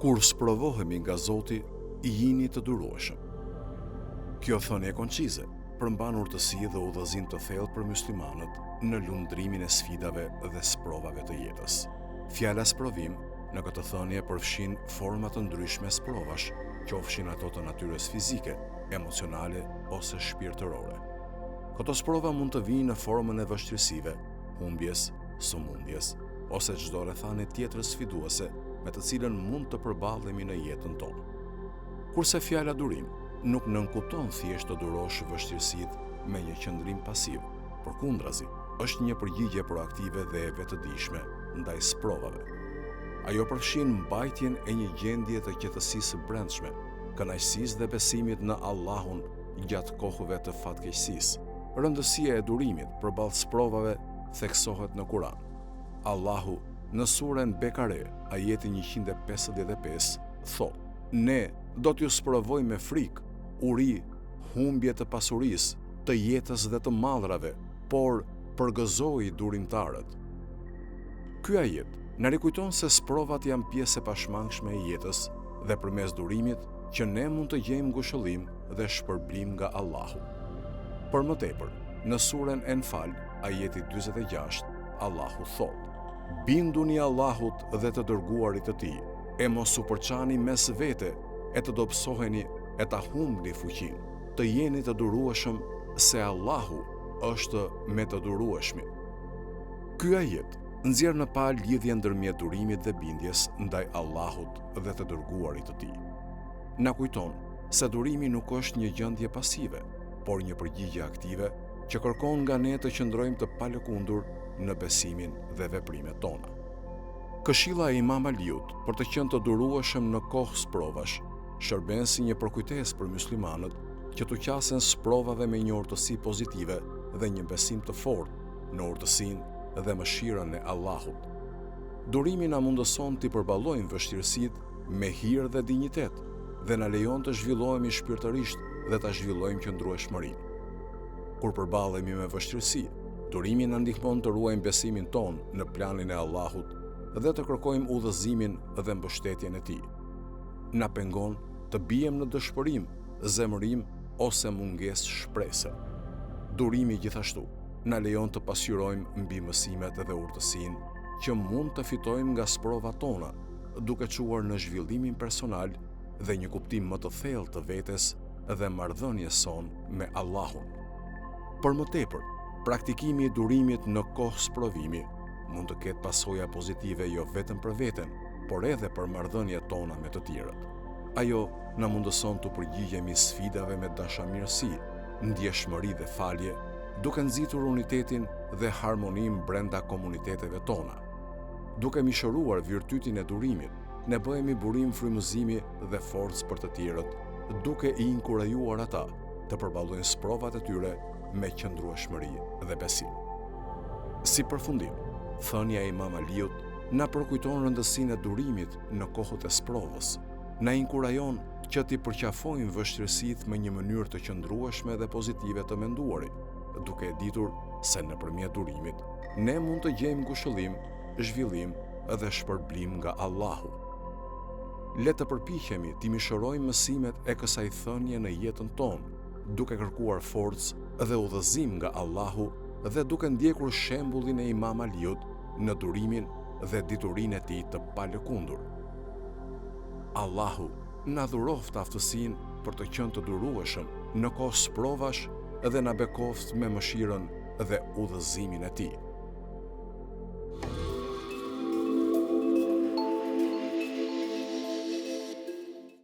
Kur sprovohemi nga Zoti, jini të durueshëm. Kjo thënie koncize përmban urtësi dhe udhëzim të thellë për myslimanët në lundrimin e sfidave dhe sprovave të jetës. Fjala sprovim në këtë thënie përfshin forma të ndryshme sprovash, qofshin ato të natyrës fizike, emocionale ose shpirtërore. Këto sprova mund të vijnë në formën e vështirësive, humbjes, sëmundjes ose çdo rrethanie tjetër sfiduese me të cilën mund të përballemi në jetën tonë. Kurse fjala durim nuk nënkupton thjesht të durosh vështirësitë me një qëndrim pasiv, përkundrazi, është një përgjigje proaktive dhe e vetëdijshme ndaj sprovave. Ajo përfshin mbajtjen e një gjendje të qetësisë së brendshme, kënaqësisë dhe besimit në Allahun gjatë kohëve të fatkeqësisë. Rëndësia e durimit përballë sprovave theksohet në Kur'an. Allahu në surën Bekare, ajeti 155, thotë: Ne do t'ju sprovojmë me frikë, uri, humbje të pasurisë, të jetës dhe të mallrave, por përgëzoi durimtarët. Ky ajet na rikujton se sprovat janë pjesë e pashmangshme e jetës dhe përmes durimit që ne mund të gjejmë ngushëllim dhe shpërblim nga Allahu. Për më tepër, në surën Enfal, ajeti 46, Allahu thotë: Binduni Allahut dhe të dërguarit të tij, e mos u përçani mes vete, e të dobësoheni e ta humbni fuqinë, të jeni të durueshëm se Allahu është me të durueshmit. Ky ajet nxjerr në palë lidhjen ndërmjet durimit dhe bindjes ndaj Allahut dhe të dërguarit të tij. Na kujton se durimi nuk është një gjendje pasive, por një përgjigje aktive që kërkon nga ne të qëndrojmë të palëkundur në besimin dhe veprimet tona. Këshilla e Imam Aliut për të qenë të durueshëm në kohë sprovash shërben si një përkujtesë për myslimanët që t'u qasen sprovave me një urtësi pozitive dhe një besim të fortë në urtësinë dhe mëshirën e Allahut. Durimi na mundëson t'i përballojmë vështirësitë me hir dhe dinjitet dhe na lejon të zhvillohemi shpirtërisht dhe ta zhvillojmë qëndrueshmërinë. Kur përballemi me vështirësi, durimi na ndihmon të ruajmë besimin ton në planin e Allahut dhe të kërkojmë udhëzimin dhe mbështetjen e tij. Na pengon të bijem në dëshpërim, zemërim ose mungesë shprese. Durimi gjithashtu na lejon të pasqyrojmë mbi mësimet dhe urtësinë që mund të fitojmë nga sprovat tona, duke çuar në zhvillimin personal dhe një kuptim më të thellë të vetes dhe marrëdhënies son me Allahun. Për më tepër, praktikimi i durimit në kohë sprovimi mund të ketë pasoja pozitive jo vetëm për veten, por edhe për marrëdhëniet tona me të tjerët. Ajo na mundëson të përgjigjemi sfidave me dashamirësi, ndjeshmëri dhe falje, duke nxitur unitetin dhe harmoninë brenda komuniteteve tona. Duke mishëruar virtytin e durimit, ne bëhemi burim frymëzimi dhe forcë për të tjerët, duke i inkurajuar ata të përballojnë sprovat e tyre me qëndrueshmëri dhe besim. Si përfundim, thënia e Imam Aliut na përkujton rëndësinë e durimit në kohët e sprovës, na inkurajon që t'i përqafojmë vështirësitë me një mënyrë të qëndrueshme dhe pozitive të menduarit, duke e ditur se nëpërmjet durimit ne mund të gjejmë ngushëllim, zhvillim dhe shpërblim nga Allahu. Le të përpiqemi t'i mishërojmë mësimet e kësaj thënie në jetën tonë, duke kërkuar forcë dhe udhëzim nga Allahu dhe duke ndjekur shembullin e Imam Aliut në durimin dhe diturinë e tij të palëkundur. Allahu na dhuroft aftësinë për të qenë të durueshëm në kohë sprovash dhe na bekoft me mëshirën dhe udhëzimin e tij.